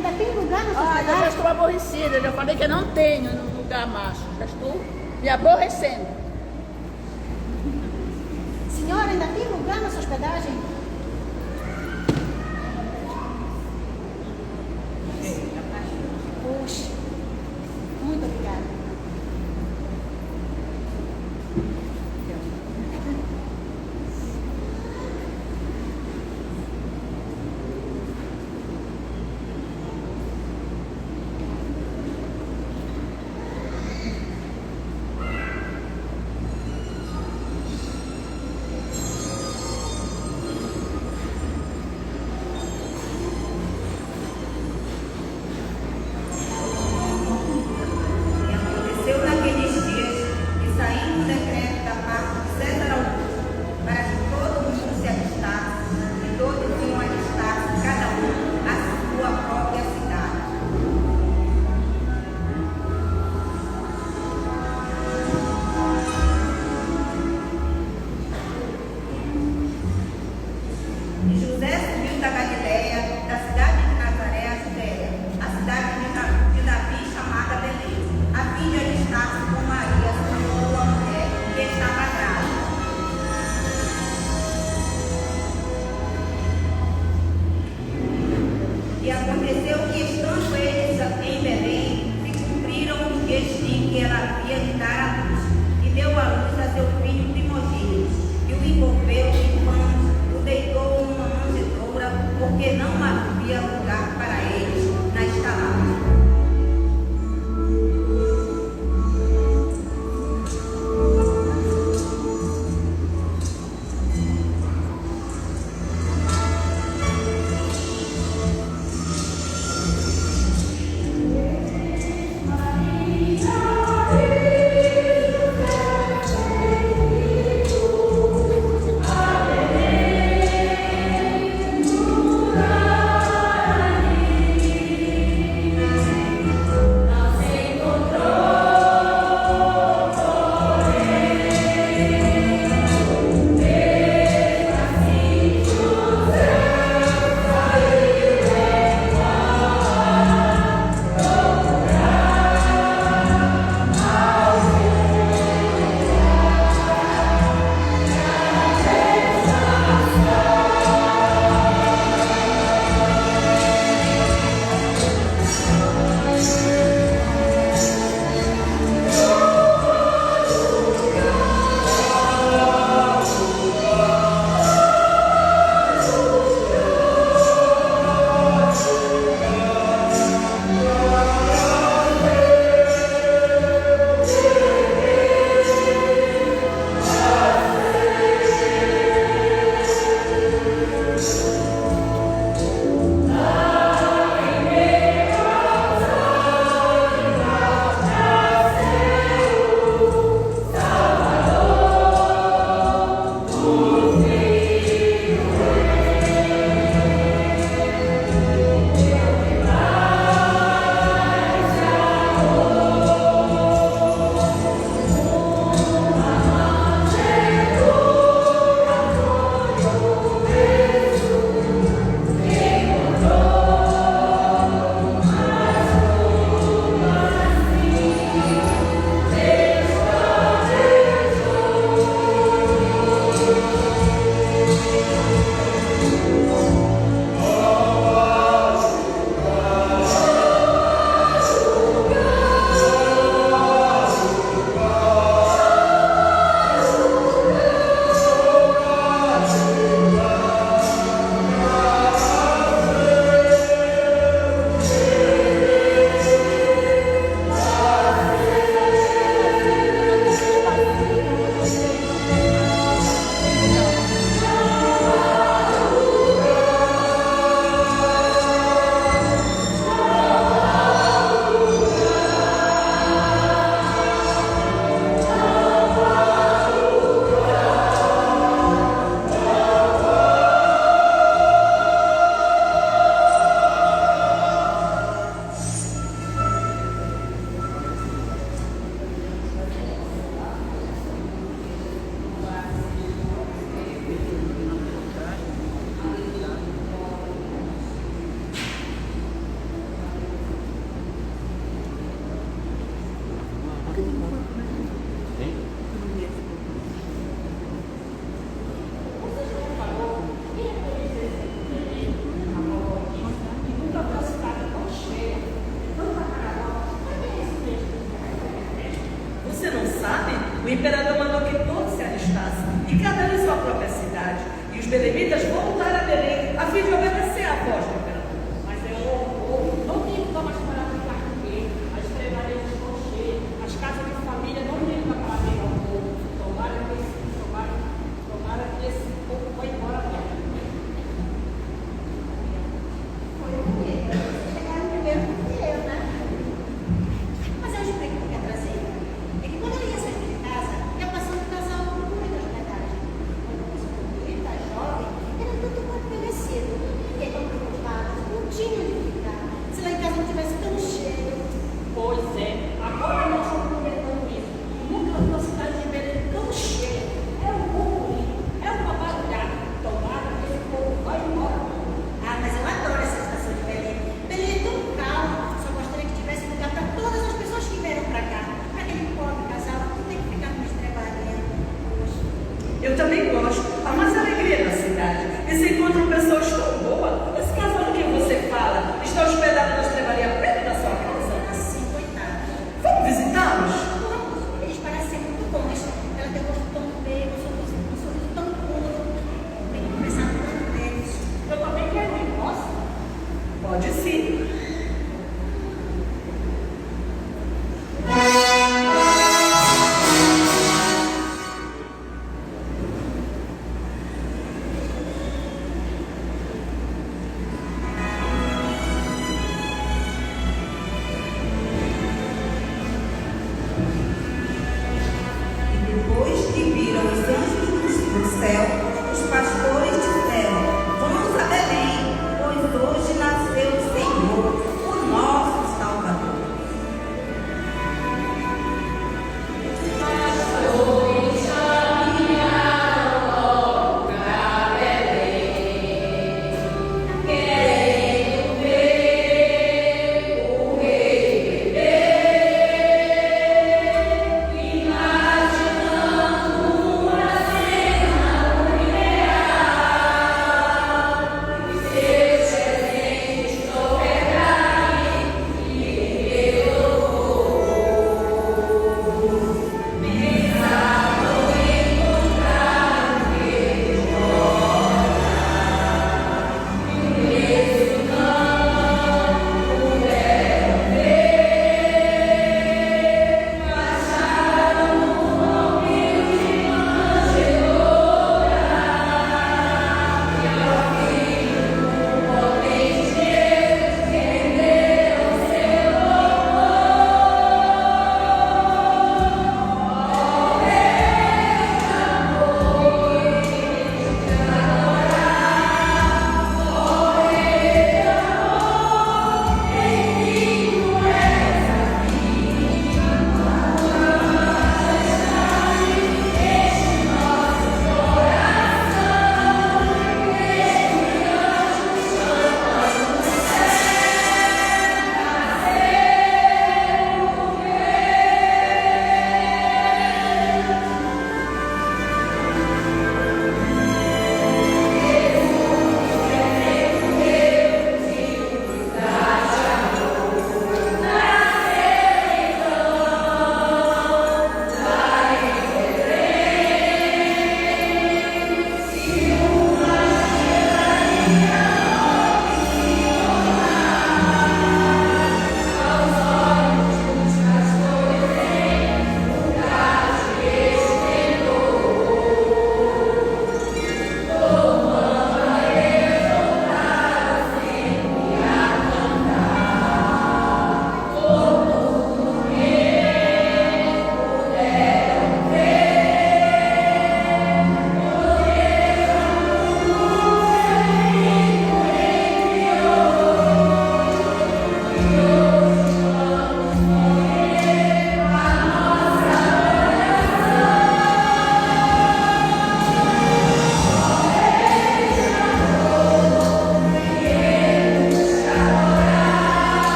ainda tem lugar na sua Eu já hospedagem? estou aborrecida, eu já falei que eu não tenho no lugar macho. Já estou me aborrecendo. Senhora, ainda tem lugar na sua hospedagem? Puxa, muito obrigada. e cada um em sua própria cidade. E os belemitas voltaram a Belém a fim de obedecer à voz do imperador. Mas é o não tem como mais parar de comer, as estrebareiras estão cheias, as casas de família não tem para parar ao povo. Tomara que esse povo vai embora mesmo. Foi bonito. Vocês chegaram primeiro que eu, né? Mas eu explico o que é traseiro. É que quando eu ia sair de casa, eu passei um casal com muita hospedagem. Uma pessoa bonita, jovem, era tudo muito merecido. Fiquei tão preocupada, não tinha onde ficar. Se lá em casa não tivesse tão cheio. Pois é, agora nós estamos comentando isso. Nunca vi uma cidade de Belém tão cheia. É um burburinho, é uma barulhada. Tomara que esse povo vai embora. Ah, mas eu adoro essa estação de Belém. Belém é tão calma. Só gostaria que tivesse lugar para todas as pessoas que vieram para cá. Para aquele pobre casal que tem que ficar com estrebaria. Poxa. Eu também gosto. Há mais alegria na cidade. E se encontram pessoas tão boas. Esse casal de quem você fala está hospedado na estrebaria perto da sua casa. Assim, coitada. Vamos visitá-los? Vamos. Eles parecem muito bons. Ela tem um rosto tão bem, um sorriso tão puro. Tem que conversar com um deles. Eu também quero ir, posso? Pode sim.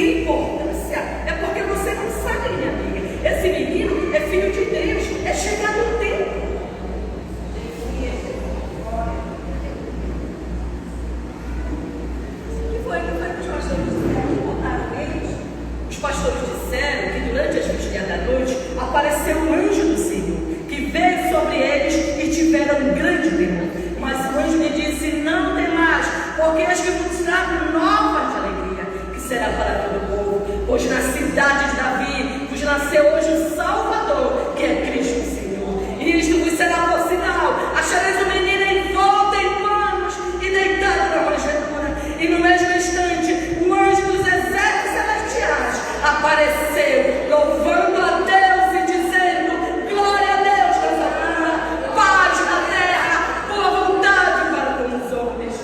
sem importância, é porque você não sabe, minha amiga. Esse menino é filho de Deus, é chegado o tempo. Foi que os pastores disseram, botaram eles. Os pastores disseram que durante as vigílias da noite apareceu um anjo do Senhor, que veio sobre eles e tiveram um grande temor. Mas o anjo lhe disse: não temais, porque eis que vos trago nova de alegria, que será para todo o povo. Pois na cidade de Davi vos nasceu hoje um Salvador, que é Cristo o Senhor. E isto vos será por sinal: achareis o menino envolto em panos e deitado na manjedoura. E no mesmo instante, o anjo dos exércitos celestiais apareceu, louvando a Deus e dizendo: glória a Deus nas alturas, paz na terra, boa vontade para com os homens.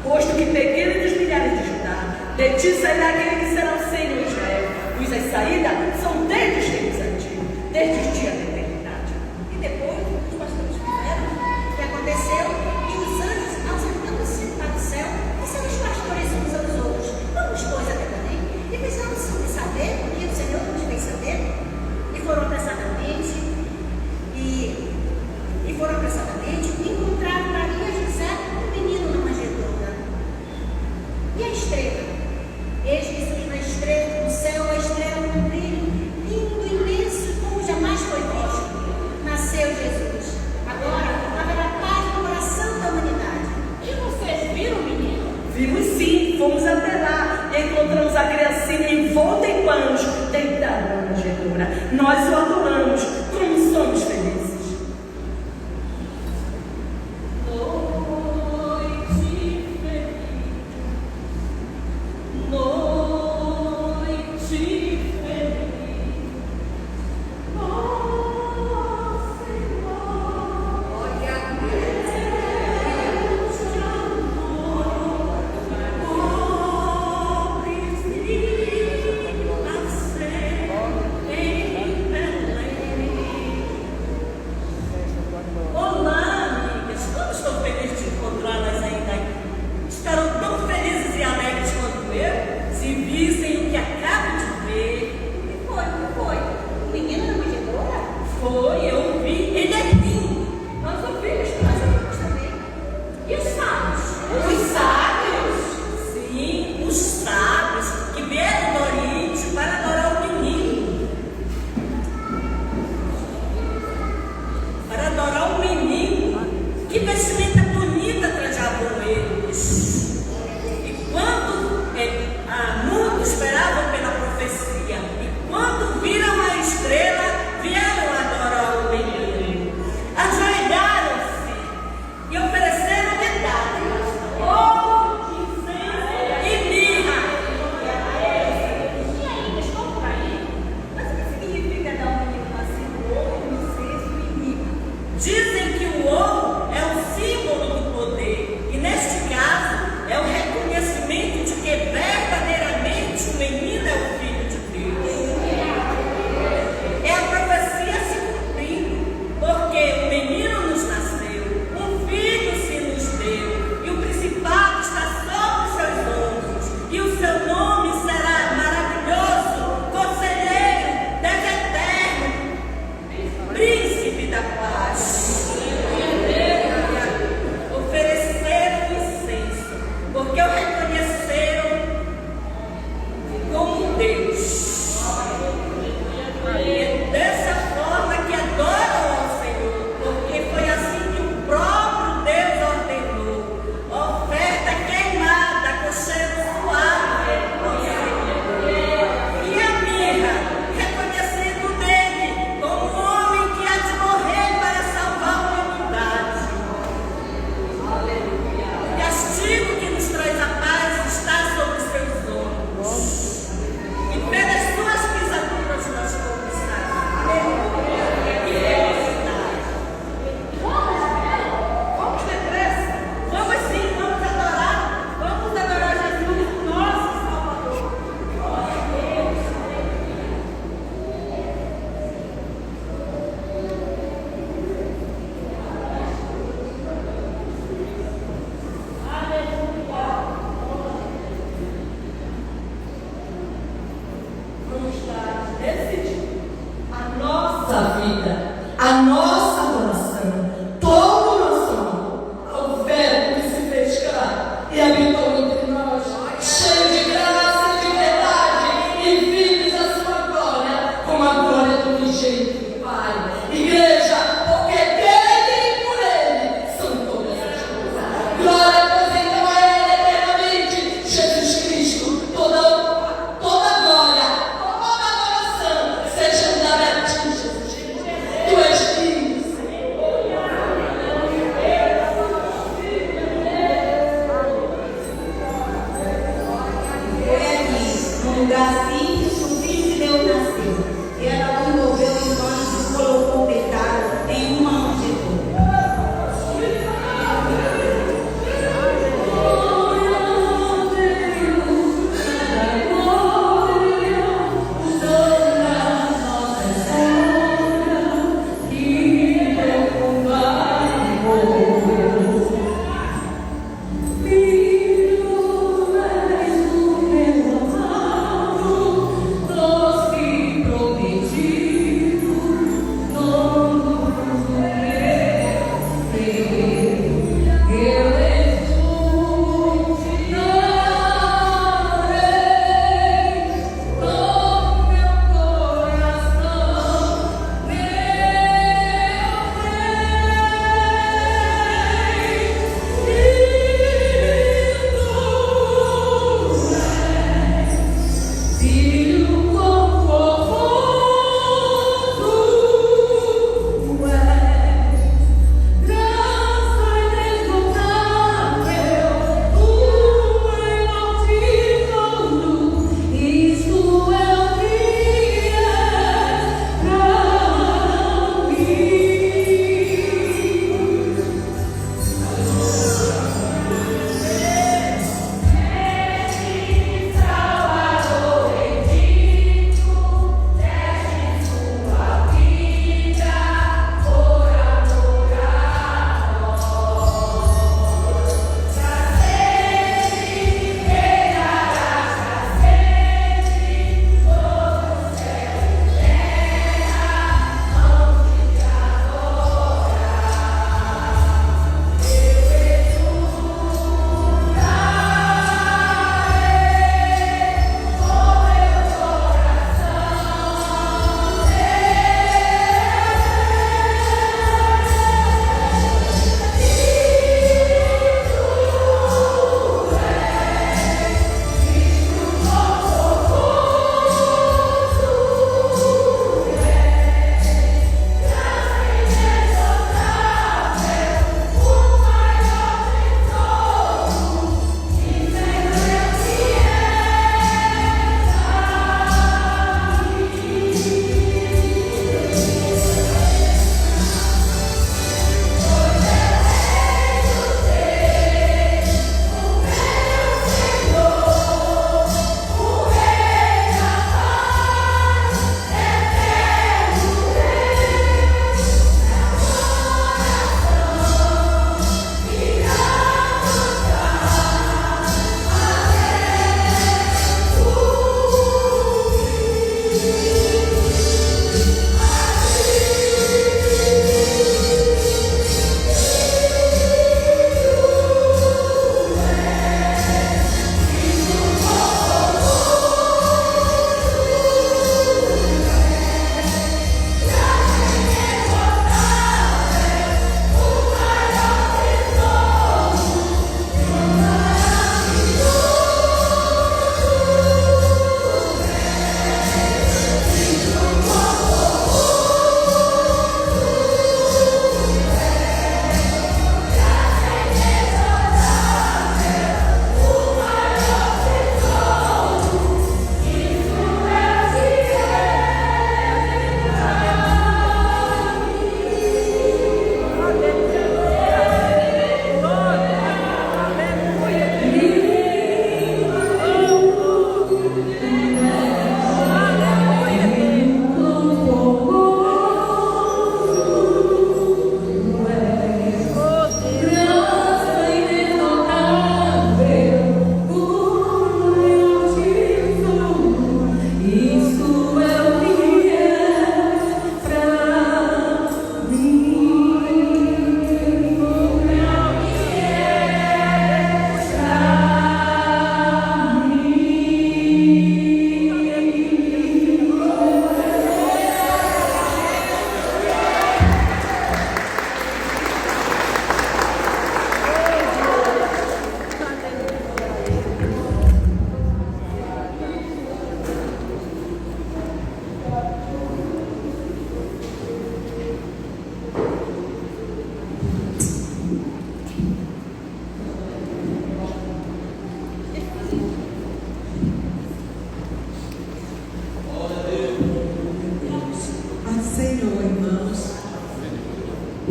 posto que pequeno dos milhares de Judá, de ti sairá aquele que será o Senhor de Israel, cujas saídas são desde os tempos antigos, desde os dias da eternidade. E depois, os pastores fizeram o que aconteceu, e os anjos, ausentando-se para o céu, disseram os pastores uns aos outros: vamos, pois, até Belém, e precisamos de saber o que o Senhor nos fez saber. E foram apressadamente, encontraram Maria e José, um menino na manjedoura. E a estrela? Eis Jesus na estrela, no céu, a estrela com um brilho ele assim, envolto em panos, deitado na manjedoura. Nós o adoramos, como somos felizes.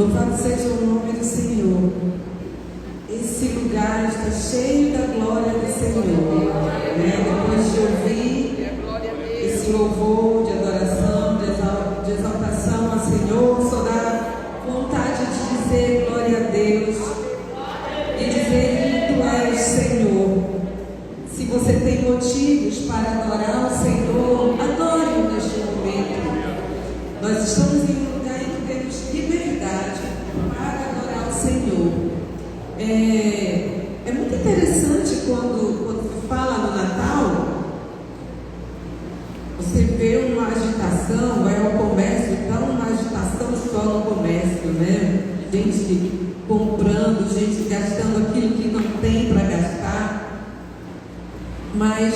Louvado seja o nome do Senhor. Esse lugar está cheio da glória do Senhor. Depois de ouvir esse louvor de adoração, de exaltação ao Senhor, só dá vontade de dizer glória a Deus, de dizer que Tu és Senhor. Se você tem motivos para adorar o Senhor, adore-o neste momento. Nós estamos em um lugar em que temos liberdade para adorar o Senhor. É muito interessante quando se fala no Natal, você vê uma agitação, vai ao comércio, dá uma agitação só no comércio, né? Gente comprando, gente gastando aquilo que não tem para gastar, mas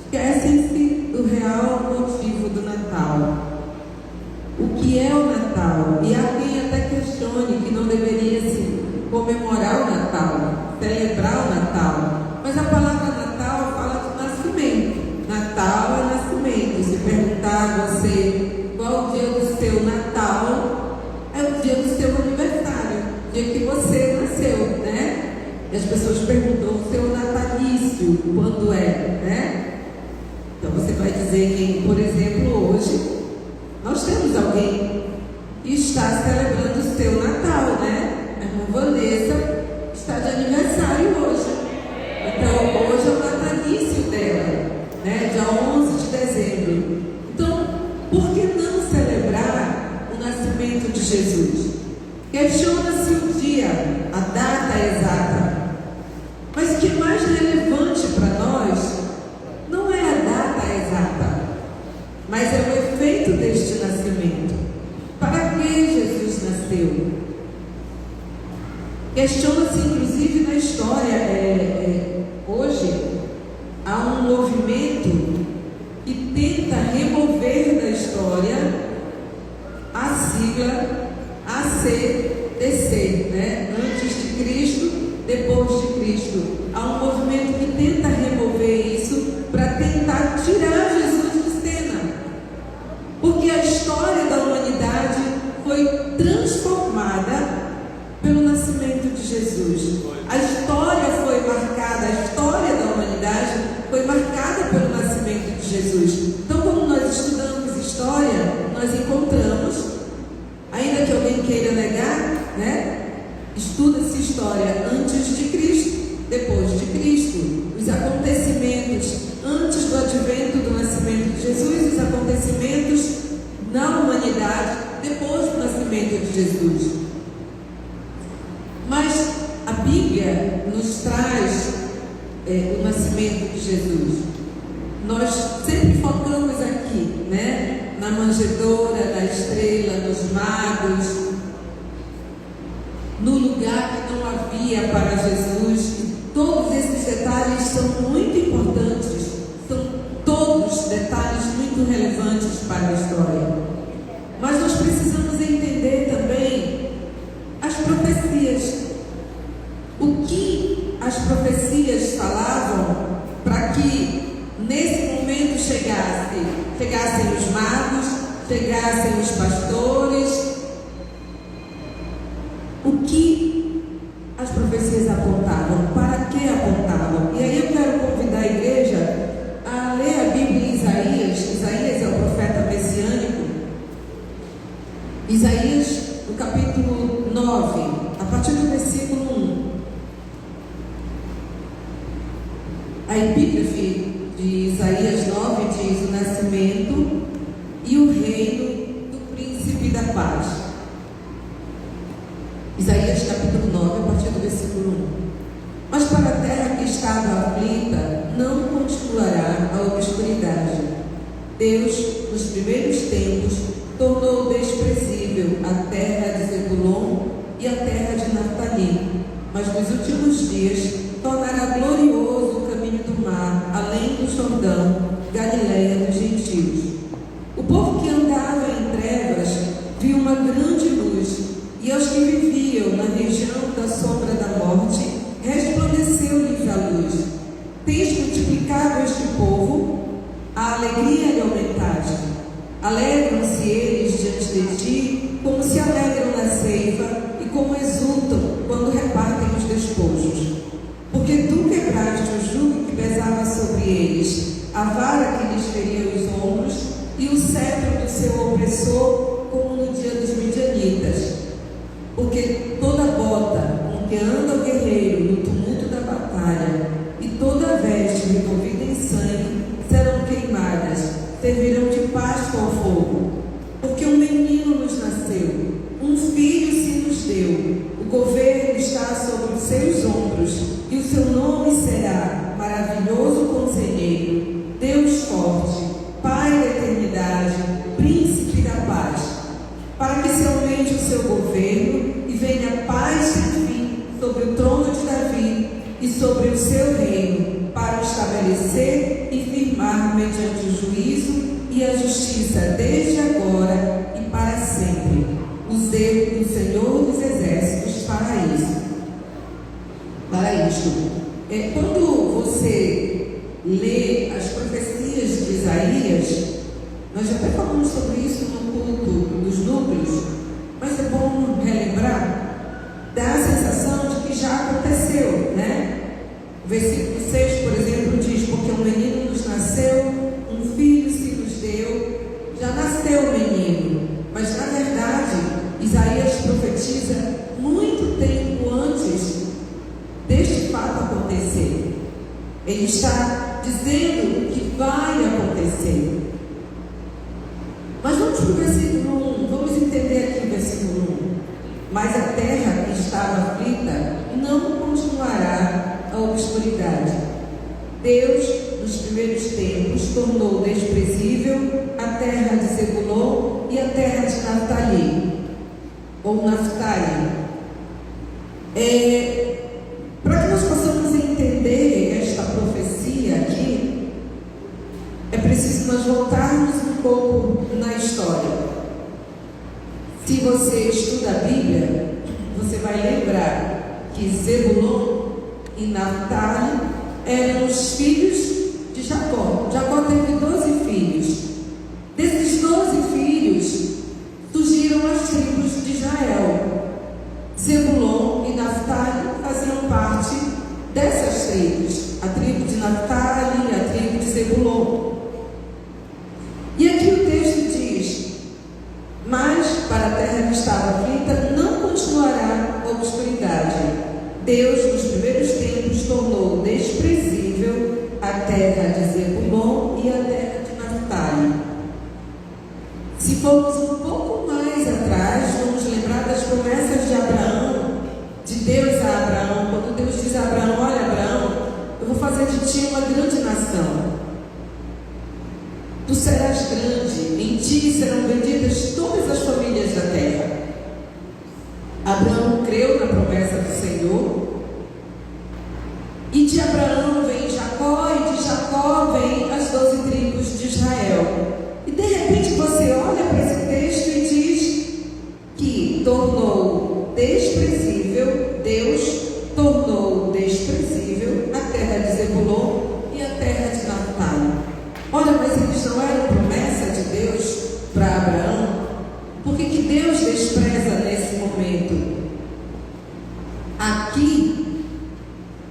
esquecem-se do real motivo do Natal. O que é o Natal? E há quem até questione que não deveria se comemorar o Natal, celebrar o Natal. Mas a palavra Natal fala de nascimento. Natal é nascimento. Se perguntar a você qual o dia do seu Natal, é o dia do seu aniversário, o dia que você nasceu, né? E as pessoas perguntam o seu natalício, quando é, né? Então você vai dizer que, por exemplo, hoje nós temos alguém que está celebrando o seu Natal, né? A irmã Vanessa está de aniversário hoje. Então, hoje é o natalício dela, né? Dia 11 de dezembro. Então, por que não celebrar o nascimento de Jesus? Questiona-se o dia, a data exata. Mas o que é mais relevante para nós não é a data exata, mas é o efeito deste nascimento. Para que Jesus nasceu? Questiona-se inclusive na história. Hoje há um movimento que tenta remover da história a sigla ACDC, né? Antes de Cristo, depois de Cristo. Há um movimento que tenta remover isso para tentar tirar Jesus de cena. Porque a história da humanidade foi transformada pelo nascimento de Jesus. A história foi marcada, a história da humanidade foi marcada pelo nascimento de Jesus. Então, quando nós estudamos história, nós encontramos, ainda que alguém queira negar, né? Estuda-se história antes de Cristo, depois de Cristo, os acontecimentos antes do advento do nascimento de Jesus, os acontecimentos na humanidade depois do nascimento de Jesus. Mas a Bíblia nos traz o nascimento de Jesus. Nós sempre focamos aqui, né? Na manjedoura, na estrela, nos magos, no lugar que não havia para Jesus. E todos esses detalhes são muito importantes, são todos detalhes muito relevantes para a história. Mas nós precisamos entender também as profecias. O que as profecias falavam para que nesse momento chegassem os magos, chegassem os pastores. O que as profecias apontavam? Para que apontavam? E aí eu quero convidar a igreja a ler a Bíblia em Isaías. Isaías é o profeta messiânico. Isaías, no capítulo 9, a partir do versículo 1. A epígrafe de Isaías 9 diz: o nascimento e o reino do príncipe da paz. Isaías capítulo 9, a partir do versículo 1. Mas para a terra que estava aflita, não continuará a obscuridade. Deus, nos primeiros tempos, tornou desprezível a terra de Zebulon e a terra de Naftali, mas nos últimos dias tornará glorioso o caminho do mar, além do Jordão, Galileia dos gentios. O povo que andava em trevas viu uma grande luz, e aos que viviam na região da sombra da morte, resplandeceu-lhes a luz. Tens multiplicado este povo, a alegria lhe aumentaste. Alegram-se eles diante de ti, como se alegram na ceia ceifa e como exultam quando repartem os despojos. Porque tu quebraste o jugo que pesava sobre eles, a vara que lhes feria os ombros e o cetro do seu opressor, como no dia dos midianitas. Porque toda bota com que anda o guerreiro no tumulto da batalha e toda veste revolvida em sangue serão queimadas, servirão de pasto ao fogo. Porque um menino nos nasceu, um filho se nos deu, o governo está sobre os seus ombros, e o seu nome será Maravilhoso Conselheiro, Deus Forte, Pai da Eternidade, Príncipe da Paz, para que se aumente o seu governo e venha paz sem fim sobre o trono de Davi e sobre o seu reino, para o estabelecer e firmar mediante o juízo e a justiça desde agora e para sempre. O zelo do Senhor dos Exércitos para isso. Para isto, quando você lê as profecias de Isaías, nós já até falamos sobre isso no culto dos núcleos, mas é bom relembrar, dá a sensação de que já aconteceu, né? O versículo 6, por exemplo, diz: porque um menino nos nasceu, um filho se nos deu, já nasceu o menino. Mas na verdade, Isaías profetiza muito tempo antes deste fato acontecer. Ele está dizendo que vai acontecer. Mas vamos para o versículo 1, vamos entender aqui o versículo 1. Mas a terra que estava aflita não continuará a obscuridade. Deus, nos primeiros tempos, tornou desprezível a terra de Zebulon e a terra de Naftali, ou Naftali. Para que nós possamos entender esta profecia aqui, é preciso nós voltarmos um pouco na história. Se você estuda a Bíblia, você vai lembrar que Zebulon e Naftali eram os filhos de Jacó. Jacó teve 12 filhos. Desses 12 filhos surgiram as tribos de Israel. Zebulon e Naftali faziam parte dessas tribos. A tribo de Naftali e a tribo de Zebulon. E aqui o texto diz: mas para a terra que estava aflita não continuará a obscuridade. Deus, nos primeiros tempos, tornou desprezível a terra de Zebulon e a terra de Naftali. Se formos um pouco mais atrás, vamos lembrar das promessas de Abraão, de Deus a Abraão, quando Deus diz a Abraão: olha, Abraão, eu vou fazer de ti uma grande nação. Tu serás grande, em ti serão benditas todas as famílias da terra. Abraão creu na promessa do Senhor. E de Abraão vem Jacó, e de Jacó vem as 12 tribos de Israel. E de repente você olha para esse texto e diz que tornou desprezível, Deus tornou desprezível a terra de Zebulon e a terra de Naftali. Olha, mas eles não eram promessa de Deus para Abraão? Por que Deus despreza nesse momento? Aqui,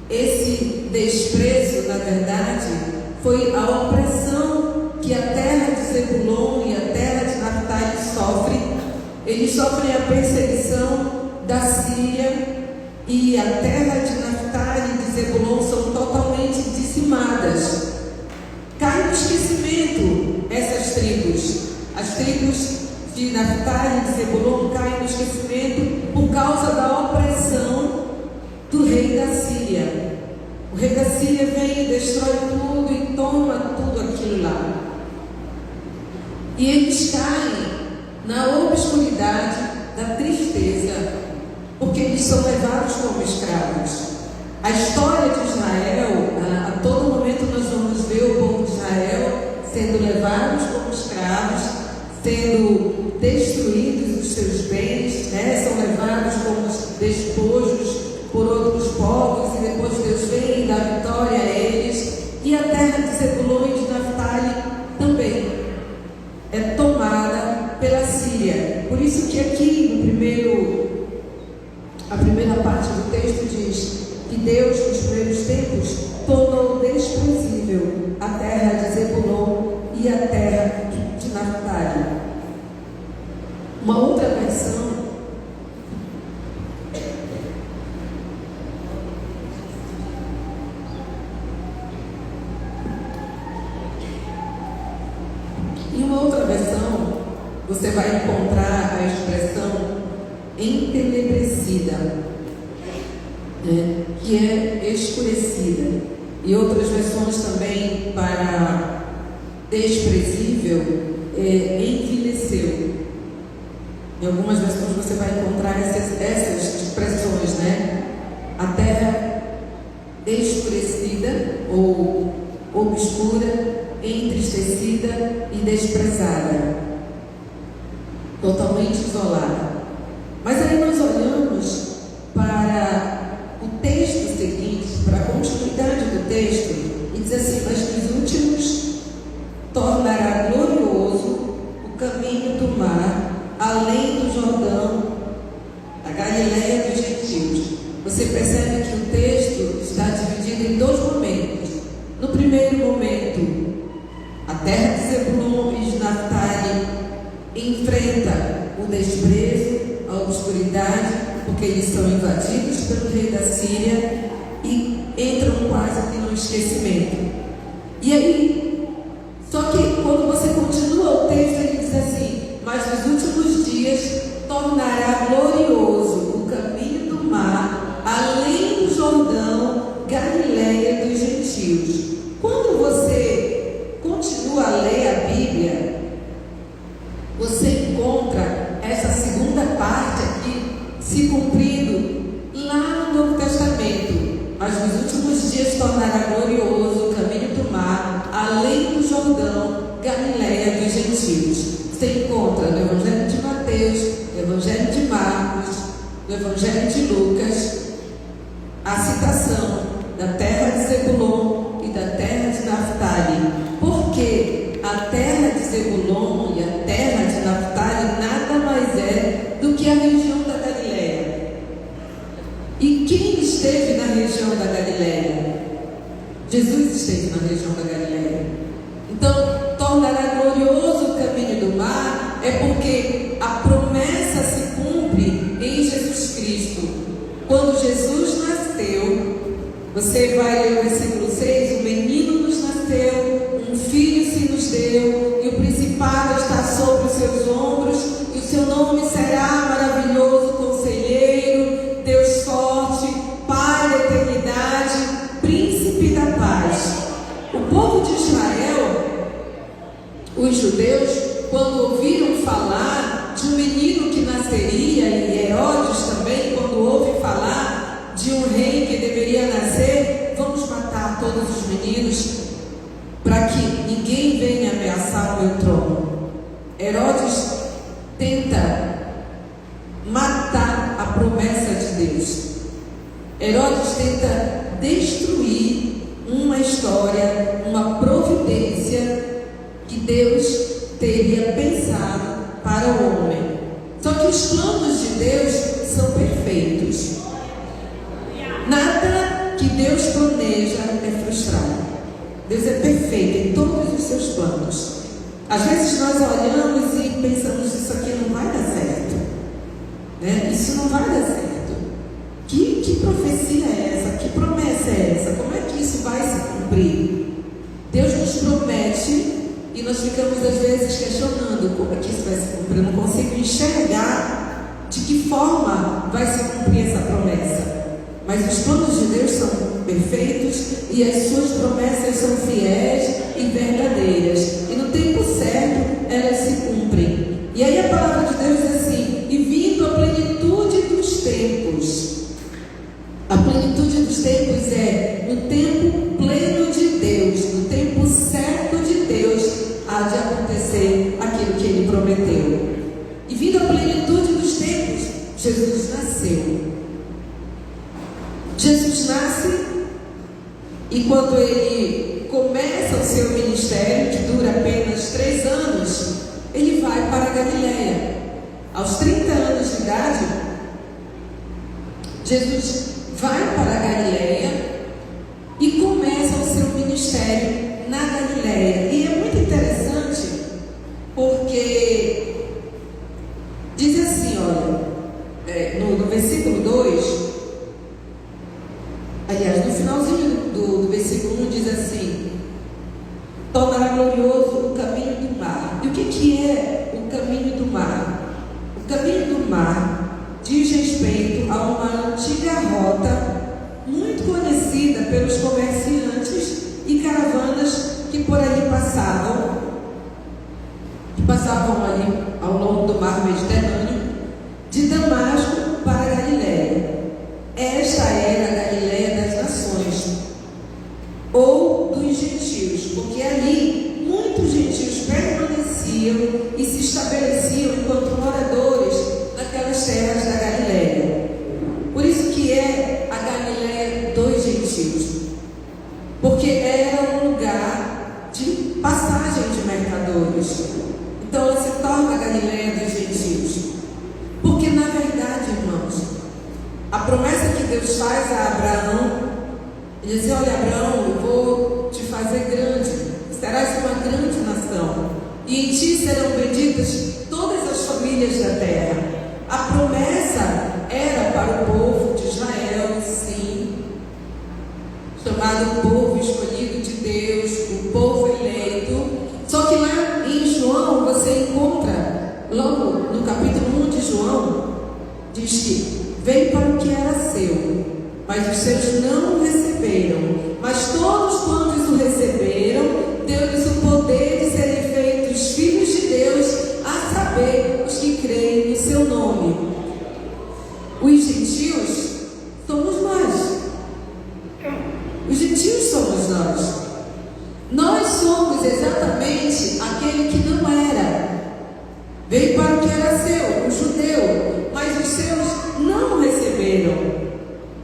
esse desprezo, na verdade, foi a opressão que a terra de Zebulon e a terra de Naftali sofrem. Eles sofrem a perseguição da Síria, e a terra de Naftali e de Zebulon são totalmente dizimadas. Cai no esquecimento essas tribos. As tribos de Naftali e de Zebulon caem no esquecimento por causa da opressão do rei da Síria. O rei da Síria vem e destrói tudo e toma tudo aquilo lá. E eles caem na obscuridade da tristeza, porque eles são levados como escravos. A história de Israel, a todo momento nós vamos ver o povo de Israel sendo levados como escravos, sendo destruídos os seus bens, né? São levados como despojos por outros povos, e depois Deus vem e dá vitória a eles. E a terra de Zebulon e de Naftali também é tomada pela Síria. Por isso que aqui no primeiro você vai encontrar a expressão entenebrecida, né, que é escurecida. E outras versões também para desprezível, envelheceu. Em algumas versões você vai encontrar essas expressões, né? A terra escurecida ou obscura, entristecida e desprezada, totalmente isolada. Mas aí nós olhamos para o texto seguinte, para a continuidade do texto, e diz assim: mas nos últimos tornará glorioso o caminho do mar, além do Jordão, a Galileia dos gentios. Você percebe que o texto está dividido em dois momentos. No primeiro momento, a terra de Zebulon e de Naftali enfrenta o desprezo, a obscuridade, porque eles são invadidos pelo rei da Síria e entram quase que no esquecimento. E aí, só que quando você continua o texto, ele diz assim: mas nos últimos dias tornará glorioso o caminho do mar, além do Jordão, Galileia dos gentios. Quando você continua a ler a Bíblia, você encontra essa segunda parte aqui se cumprindo lá no Novo Testamento. Mas nos últimos dias tornará glorioso o caminho do mar, além do Jordão, Galileia dos gentios. Você encontra no Evangelho de Mateus, no Evangelho de Marcos, no Evangelho de Lucas, a citação da terra de Zebulon e da terra de Naftali. Porque a terra de Zebulon e a terra de Naftali nada mais é do que a região da Galileia. E quem esteve na região da Galileia? Jesus esteve na região da Galileia. Então, tornará glorioso o caminho do mar, é porque a promessa se cumpre em Jesus Cristo. Quando Jesus nasceu, você vai ler o versículo 6, o menino nos nasceu, um filho se nos deu, e o principado está sobre os seus ombros, e o seu nome será maravilhoso, conselheiro, Deus forte, Pai da eternidade, príncipe da paz. O povo de Israel, os judeus, quando ouviram falar de um menino que nasceria, e Herodes também, quando ouve falar de um rei que deveria nascer, vamos matar todos os meninos para que ninguém venha ameaçar o meu trono. Herodes tenta matar a promessa de Deus. Herodes tenta destruir uma história, uma providência que Deus teria pensado para o homem. Só que os planos de Deus são perfeitos. Nada que Deus planeja é frustrado. Deus é perfeito em todos os seus planos. Às vezes nós olhamos e pensamos: isso aqui não vai dar certo, né? Isso não vai dar certo. Que profecia é essa? Que promessa é essa? Como é que isso vai se cumprir? Deus nos promete e nós ficamos às vezes questionando: como é que isso vai se cumprir? Eu não consigo enxergar de que forma vai se cumprir essa promessa. Mas os planos de Deus são perfeitos e as suas promessas são fiéis e verdadeiras. E no tempo certo elas se cumprem. E aí a palavra de Deus diz assim: e vindo a plenitude dos tempos. A plenitude dos tempos é no tempo pleno de Deus, no tempo certo de Deus, há de acontecer aquilo que Ele prometeu. E vindo a plenitude dos tempos, Jesus nasceu. Jesus nasce e quando Ele começa o seu ministério, que dura apenas 3 anos, Ele vai para a Galileia. Aos 30 anos de idade, Jesus vai para a Galileia e começa o seu ministério na Galileia. E é muito interessante porque diz assim, olha, no versículo 2, aliás, no finalzinho do versículo 1 diz assim: tornará glorioso o caminho do mar. E o que é o caminho do mar diz respeito a uma antiga rota muito conhecida pelos comerciantes e caravanas que por ali passavam ali ao longo do mar Mediterrâneo, de Damasco para Galiléia. Esta era a Galiléia das nações, ou dos gentios, porque ali muitos gentios permaneciam e se estabeleciam enquanto moradores naquelas terras da Galiléia. Por isso que é a Galiléia dos gentios, porque era um lugar de passagem de mercadores. Então ela se torna a Galiléia dos gentios, porque na verdade, irmãos, a promessa que Deus faz a Abraão, ele diz: olha, Abraão, eu vou te fazer grande, serás uma grande nação, e em ti serão benditas todas as famílias da terra. A promessa era para o povo de Israel, sim, chamado povo escolhido de Deus, o povo eleito. Só que lá em João você encontra, logo no capítulo 1 de João, diz que veio para o que era seu, mas os seus não o receberam. Mas todos quantos o receberam, deu-lhes o poder de serem feitos filhos de Deus, a saber, os que creem no seu nome. Os gentios somos nós. Os gentios somos nós. Nós somos exatamente aquele que não era. Veio para o que era seu, o judeu, mas os seus não o receberam.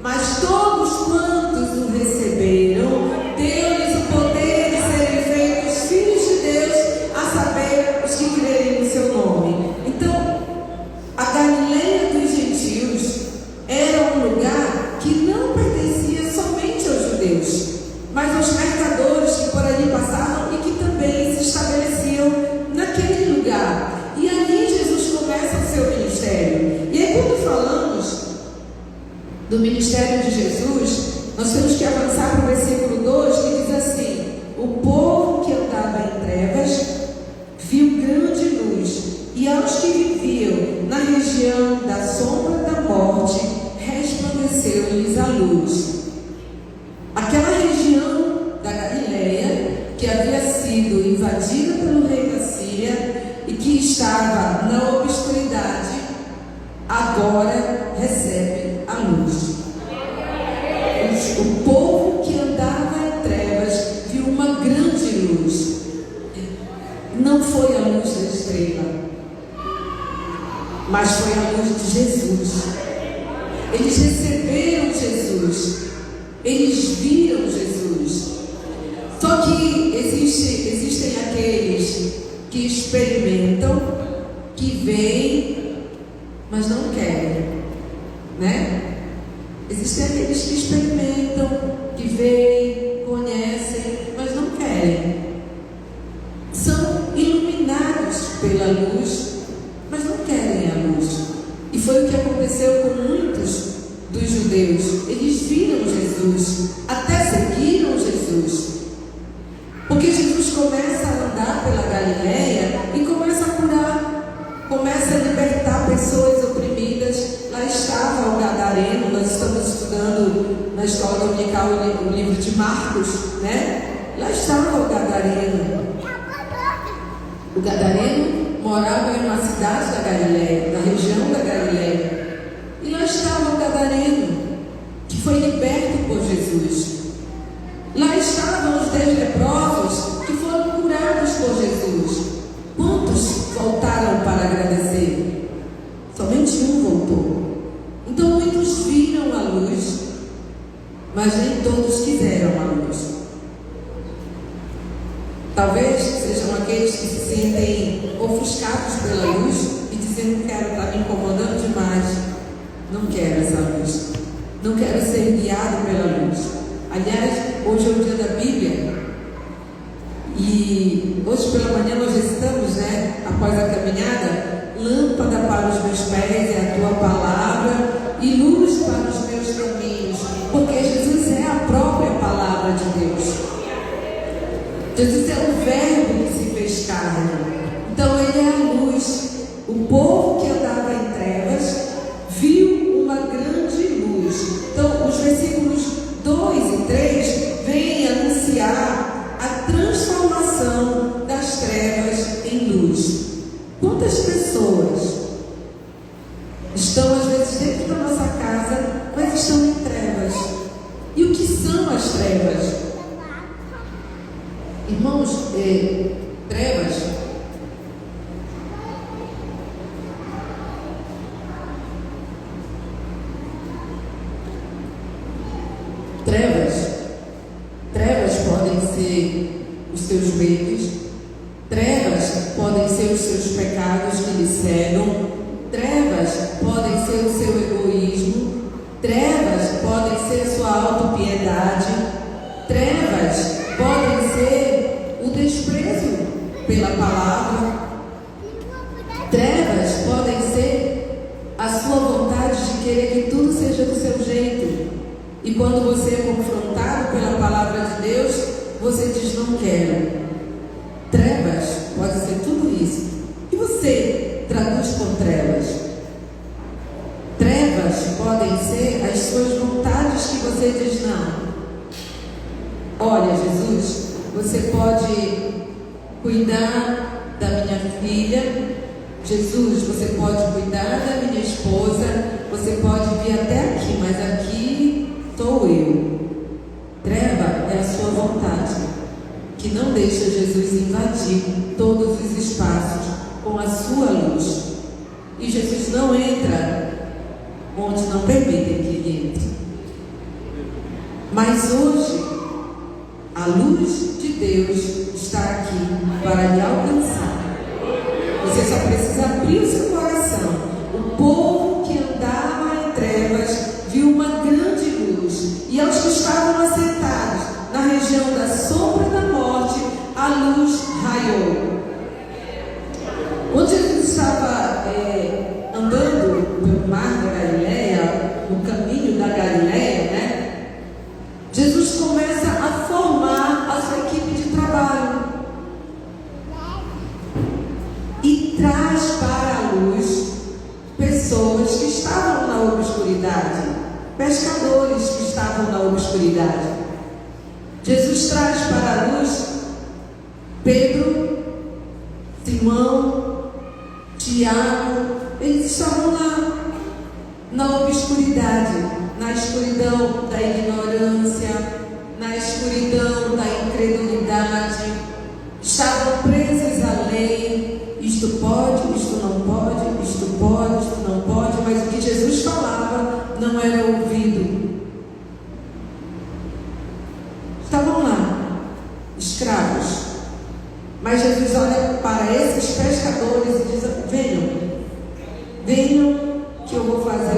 Mas todos quantos o receberam, deu-lhes o poder de serem feitos filhos de Deus, a saber, os que creem no seu nome. Então, a Galiléia dos gentios era um lugar que não pertencia somente aos judeus, mas aos mercadores que por ali passavam e que também se estabeleciam naquele lugar. E ali Jesus começa o seu ministério. E aí, quando falamos do ministério de Jesus, nós temos que avançar para o versículo 2, que diz assim: o povo que andava em trevas viu grande luz, e aos que viviam na região da sombra da morte resplandeceu-lhes a luz. Aquela região da Galiléia, que havia sido invadida pelo rei da Síria e que estava na obscuridade, agora recebe a luz. O povo que andava em trevas viu uma grande luz. Não foi a luz da estrela, mas foi a luz de Jesus. Eles receberam Jesus, eles viram Jesus. Só que existem aqueles que experimentam, que veem, mas não querem, né? Existem aqueles que experimentam, que veem, conhecem, mas não querem. São iluminados pela luz, mas não querem a luz. E foi o que aconteceu com muitos dos judeus. Eles viram Jesus, até seguiram Jesus. Porque Jesus começa a andar pela Galiléia e começa a curar, começa a libertar pessoas oprimidas. Lá estava o Gadareno. Nós estamos estudando na escola dominical o livro de Marcos, né? Lá estava o Gadareno. O Gadareno morava em uma cidade da Galiléia, na região da Galiléia. E lá estava o Gadareno, que foi liberto por Jesus. Lá estavam os 10 leprosos que foram curados por Jesus. Quantos voltaram para agradecer? Somente um voltou. Então muitos viram a luz, mas nem todos quiseram a luz. Talvez sejam aqueles que se sentem ofuscados pela luz e dizem: não quero, está me incomodando demais, não quero essa luz, não quero ser guiado pela luz. Aliás, hoje é o dia da Bíblia, e hoje pela manhã nós recitamos, né, após a caminhada: lâmpada para os meus pés é a tua palavra e luz para os meus caminhos, porque Jesus é a própria palavra de Deus. Jesus é o verbo que se fez carne. Então ele é a luz. O povo que andava em trevas Quantas pessoas estão às vezes dentro da nossa casa, mas estão em trevas? E o que são as trevas? Irmãos, trevas podem ser os seus medos, trevas podem ser os seus pecados que lhe cegam, trevas podem ser o seu egoísmo, trevas podem ser a sua autopiedade, trevas podem ser o desprezo pela palavra, trevas podem ser a sua vontade de querer que tudo seja do seu jeito. E quando você é confrontado pela palavra de Deus, você diz: não quero. Trevas pode ser tudo isso. E você traduz com trevas? Trevas podem ser as suas vontades que você diz: não. Olha, Jesus, você pode cuidar da minha filha. Jesus, você pode cuidar da minha esposa. Você pode vir até aqui, mas aqui sou eu. Treva é a sua vontade, que não deixa Jesus invadir todos os espaços com a sua luz. E Jesus não entra onde não permitem que ele entre. Mas hoje, a luz de Deus está aqui para lhe alcançar. Você só precisa abrir o seu coração. O povo que andava em trevas viu uma grande luz, e aos que estavam assentados na região da sombra da morte, a luz raiou. Quando Jesus estava andando pelo mar da Galileia, no caminho da Galileia, né? Jesus começa a formar a sua equipe de trabalho e traz para a luz pessoas que estavam na obscuridade, pescadores que estavam na obscuridade. Jesus traz para a luz Pedro, Simão, Tiago. Eles estavam na obscuridade, na escuridão da ignorância, na escuridão da incredulidade. Estavam presos à lei. Isto pode, isto não pode, isto pode, isto não pode. Mas o que Jesus falava não era ouvido. Estavam lá, escravos. Mas Jesus olha para esses pescadores e diz: venham, que eu vou fazer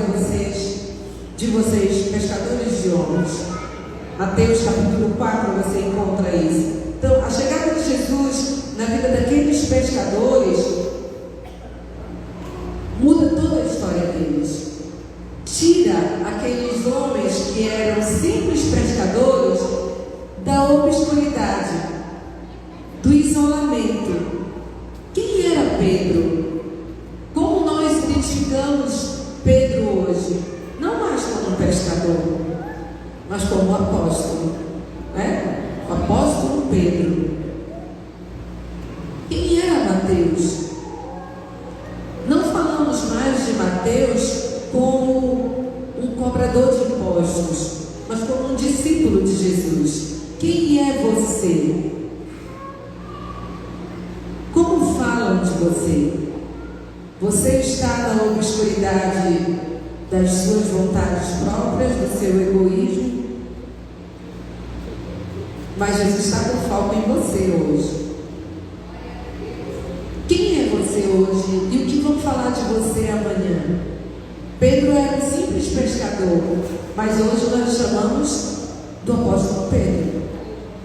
de vocês pescadores de homens. Mateus capítulo 4 você encontra isso. Então, a chegada de Jesus na vida daqueles pescadores muda toda a história deles. Tira aqueles homens que eram simples pescadores da obscuridade, do isolamento. Quem era Pedro? Como nós identificamos Pedro hoje? Não mais como um pescador, mas como um apóstolo, né? O apóstolo Pedro. Quem era Mateus? Não falamos mais de Mateus como um cobrador de impostos, mas como um discípulo de Jesus. Quem é você? Como falam de você? Você está na obscuridade das suas vontades próprias, do seu egoísmo? Mas Jesus está com foco em você hoje. Quem é você hoje? E o que vão falar de você amanhã? Pedro era um simples pescador, mas hoje nós chamamos do apóstolo Pedro,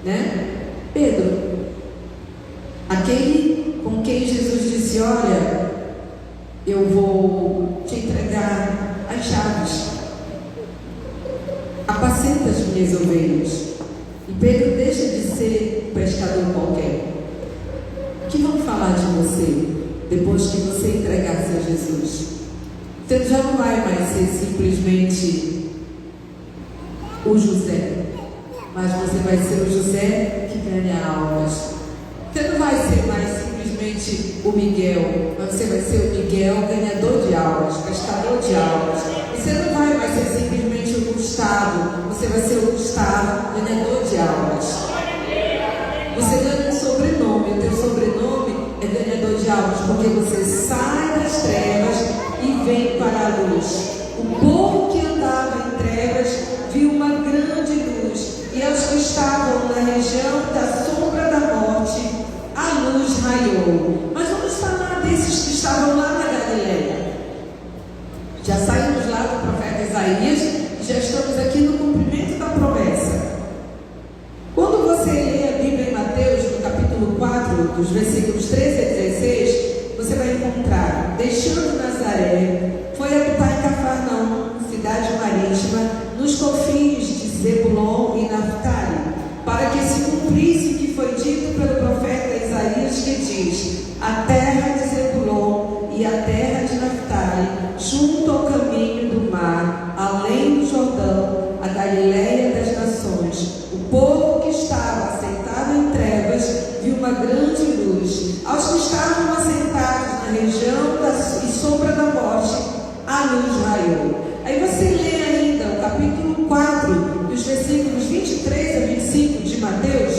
né? Pedro, aquele com quem Jesus disse: olha, eu vou te entregar as chaves, apacenta as minhas ovelhas. E Pedro deixa de ser um pescador qualquer. O que vão falar de você depois que você entregar-se a Jesus? Você já não vai mais ser simplesmente o José, mas você vai ser o José que ganha almas. Você não vai ser mais simplesmente o Miguel, mas você vai ser o Miguel ganhador de almas, gastador de almas. Você não vai mais ser simplesmente o Gustavo, você vai ser o Gustavo ganhador de almas. Você ganha um sobrenome, o teu sobrenome é ganhador de almas, porque você sai das trevas e vem para a luz. O povo que andava em trevas viu uma grande luz, e aos que estavam na região da sombra da morte, a luz raiou. Mas vamos falar desses que estavam lá na Galileia. Já saímos lá do profeta Isaías e já estamos aqui no cumprimento da promessa. Quando você lê a Bíblia em Mateus, no capítulo 4, dos versículos 13 a 16, você vai encontrar: deixando Nazaré, foi habitar em Cafarnaum, cidade marítima, nos confins de Zebulon e Naftali, para que se cumprisse o que foi dito pelo profeta Isaías, que diz: a terra de Zebulon e a terra de Naftali, junto ao caminho do mar, além do Jordão, a Galileia das nações. O povo que estava assentado em trevas viu uma grande luz. Aos que estavam assentados na região e sombra da morte, a luz raiou. Aí você lê ainda o capítulo 4, dos versículos 23 a 25 de Mateus,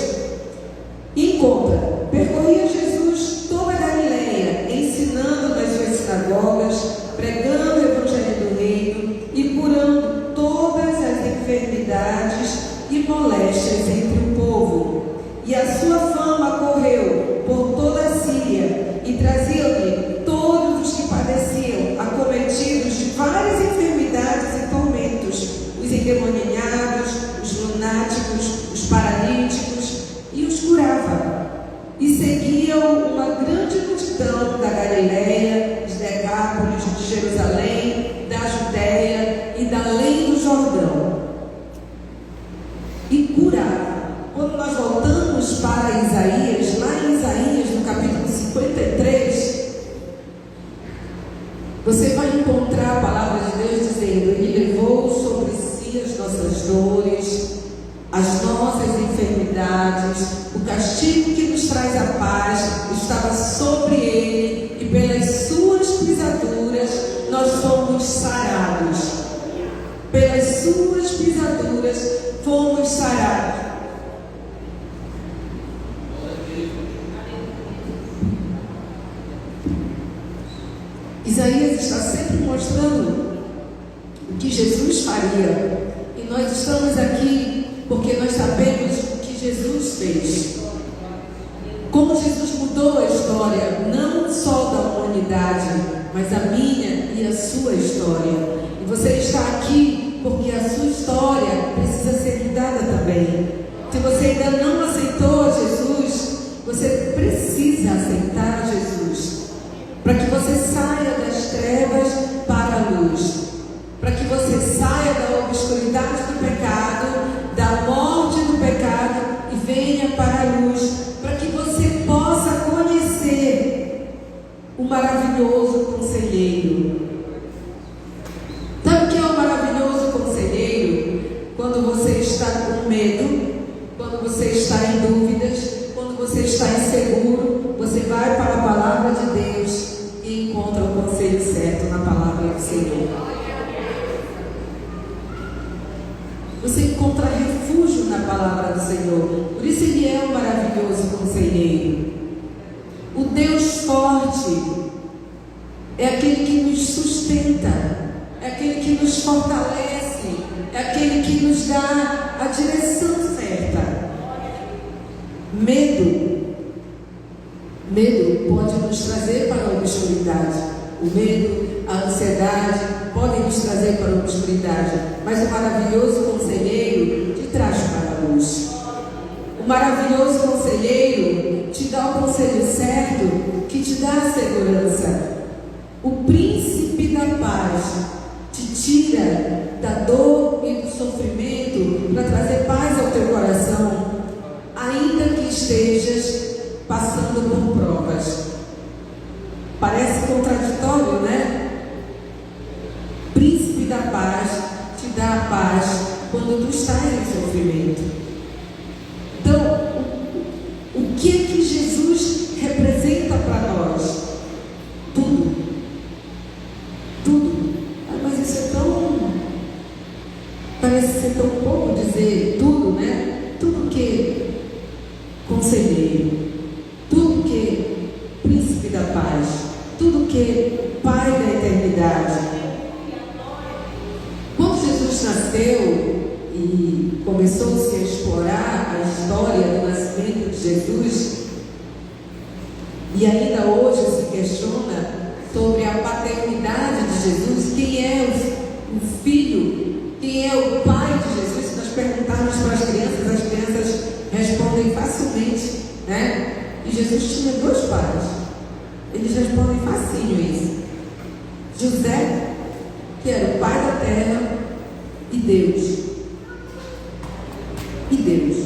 e encontra: percorria Jesus toda a Galileia, ensinando nas suas sinagogas, pregando o evangelho do reino e curando todas as enfermidades e moléstias entre o povo. E a sua fama correu por toda a Síria, e traziam-lhe todos os que padeciam, acometidos de várias enfermidades e tormentos, os endemoniados, os lunáticos, os paralíticos, e os curava. E seguiam uma grande multidão da Galileia, de Decápolis, de Jerusalém, da Judéia e da além do Jordão, e curava. Quando nós voltamos para Isaías, lá em Isaías, no capítulo 53, você vai encontrar a palavra de Deus dizendo: ele levou sobre si as nossas dores, as nossas enfermidades, o castigo que nos traz a paz estava sobre ele, e pelas suas pisaduras nós fomos sarados. Pelas suas pisaduras fomos sarados. Isaías está sempre mostrando o que Jesus faria, e nós estamos aqui porque nós sabemos o que Jesus fez, como Jesus mudou a história, não só da humanidade, mas a minha e a sua história. E você está aqui porque a sua história precisa ser mudada também. Se você ainda não aceitou Jesus, você precisa aceitar Jesus, para que você saia das trevas para a luz, para que você saia da obscuridade do pecado, da morte do pecado, e venha para a luz, para que você possa conhecer o maravilhoso conselheiro. Sabe o que é o maravilhoso conselheiro? Quando você está com medo, quando você está em dúvidas, quando você está inseguro, você vai para a palavra de Deus e encontra o conselho certo na palavra do Senhor. Você encontra refúgio na palavra do Senhor. Por isso ele é o maravilhoso conselheiro. O Deus forte é aquele que nos sustenta, é aquele que nos fortalece, é aquele que nos dá a direção certa. Medo pode nos trazer para a obscuridade. O medo, a ansiedade podem nos trazer para a obscuridade, mas o maravilhoso conselheiro te traz para a luz. O maravilhoso conselheiro te dá o conselho certo, que te dá a segurança. O príncipe da paz te tira da dor e do sofrimento para trazer paz ao teu coração, ainda que estejas passando por provas. Parece contraditório, né? Príncipe da paz te dá a paz quando tu estás em sofrimento. Então, o que é que Jesus representa para nós? paz, tudo que Pai da eternidade. Quando Jesus nasceu e começou-se a explorar a história do nascimento de Jesus, e ainda hoje se questiona sobre a paternidade de Jesus, quem é o filho, quem é o pai de Jesus. Se nós perguntarmos para as crianças respondem facilmente, né? E Jesus tinha 2 pais. Eles respondem facinho isso. José, que era o pai da terra, e Deus. E Deus.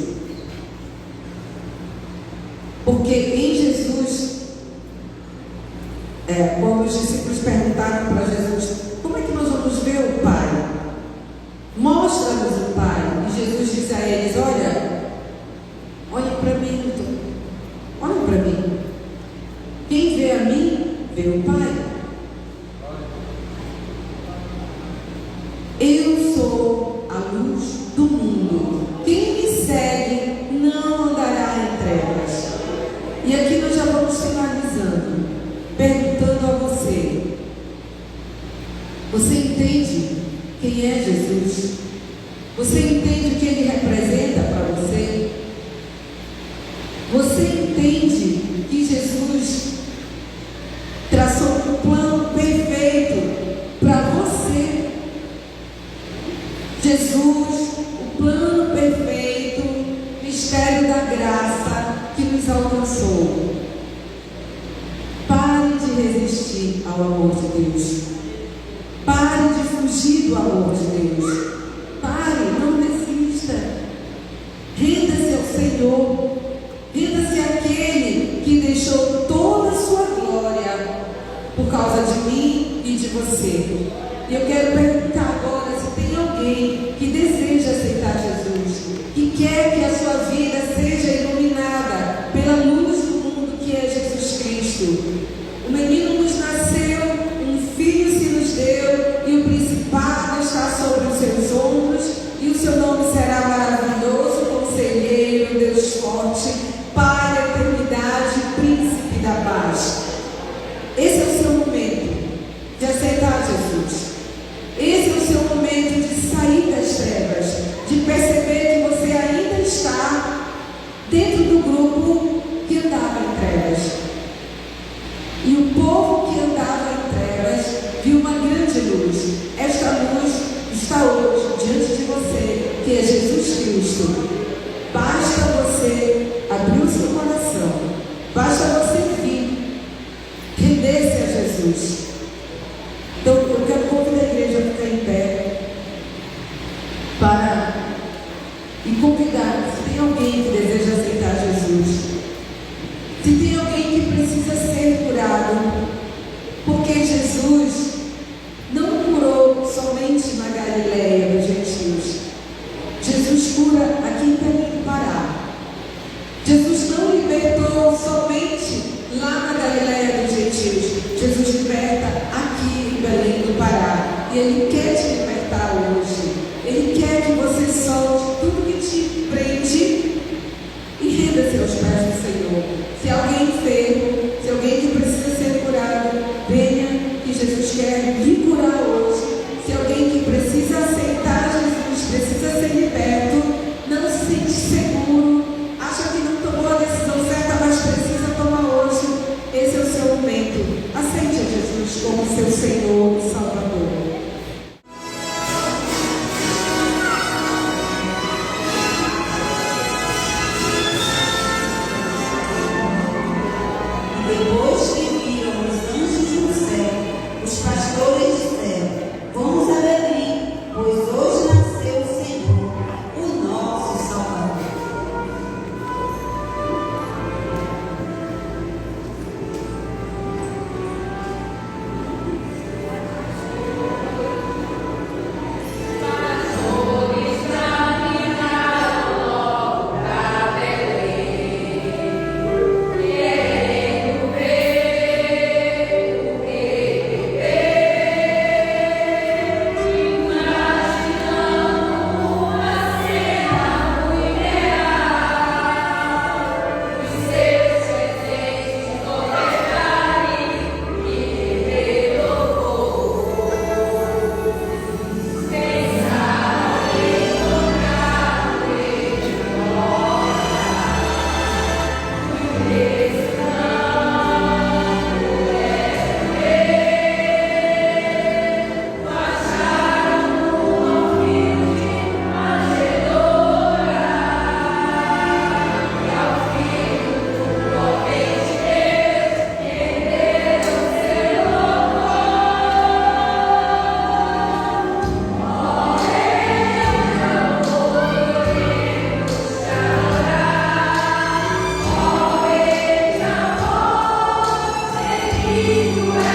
Porque em Jesus, quando os discípulos perguntaram para Jesus, como é que nós vamos ver o Pai? Mostra-nos o Pai. E Jesus diz a eles, olha para mim, olha para mim. Quem vê a mim, vê o Pai. Eu sou a luz do mundo. Quem me segue não andará em trevas. E aqui nós já vamos finalizando, perguntando a você: você entende quem é Jesus? Você entende o que ele representa para você? Você entende que Jesus traçou um plano perfeito para você? Jesus, o plano perfeito, mistério da graça que nos alcançou. Pare de resistir ao amor de Deus. Pare de fugir do amor de Deus. Pare, não resista. Renda-se ao Senhor. Renda-se àquele que deixou toda a sua glória por causa de mim e de você. E eu quero perguntar agora se tem alguém que deseja aceitar Jesus, que quer que a sua vida seja iluminada pela luz do mundo que é Jesus Cristo. O menino nos nasceu, um filho se nos deu, e o principado está sobre os seus ombros, e o seu nome será maravilhoso, conselheiro, Deus forte, Pai da eternidade, príncipe da paz. Esse é o seu momento de aceitar Jesus. Esse é o seu momento de sair das trevas, de perceber que você ainda está dentro do grupo que andava em trevas. E o povo que andava em trevas viu uma grande luz. Esta luz está hoje diante de você, que é Jesus Cristo. Basta você abrir o seu coração, basta você vir, render-se a Jesus. Então eu quero convidar a igreja a ficar em pé e convidar, se tem alguém que deseja aceitar Jesus, se tem alguém que precisa ser curado, porque Jesus não curou somente na Galileia dos gentios. Jesus cura aqui em Belém do Pará. Jesus não libertou somente lá na Galileia dos gentios. Jesus liberta aqui em Belém do Pará. E Ele quer te libertar hoje. Ele quer que você solte tudo que te prende e renda-se aos pés do Senhor. Se alguém enfermo, se alguém que precisa ser curado, venha, que Jesus quer lhe curar hoje. Se alguém que precisa aceitar Jesus, precisa ser liberto, não se sente seguro, acha que não tomou a decisão certa, mas precisa tomar hoje, esse é o seu momento. Aceite a Jesus como seu Senhor e Salvador. Depois que viram os anjos no céu, os pastores disseram: vamos a Belém, pois hoje nasceu o Senhor, o nosso Salvador. Filho é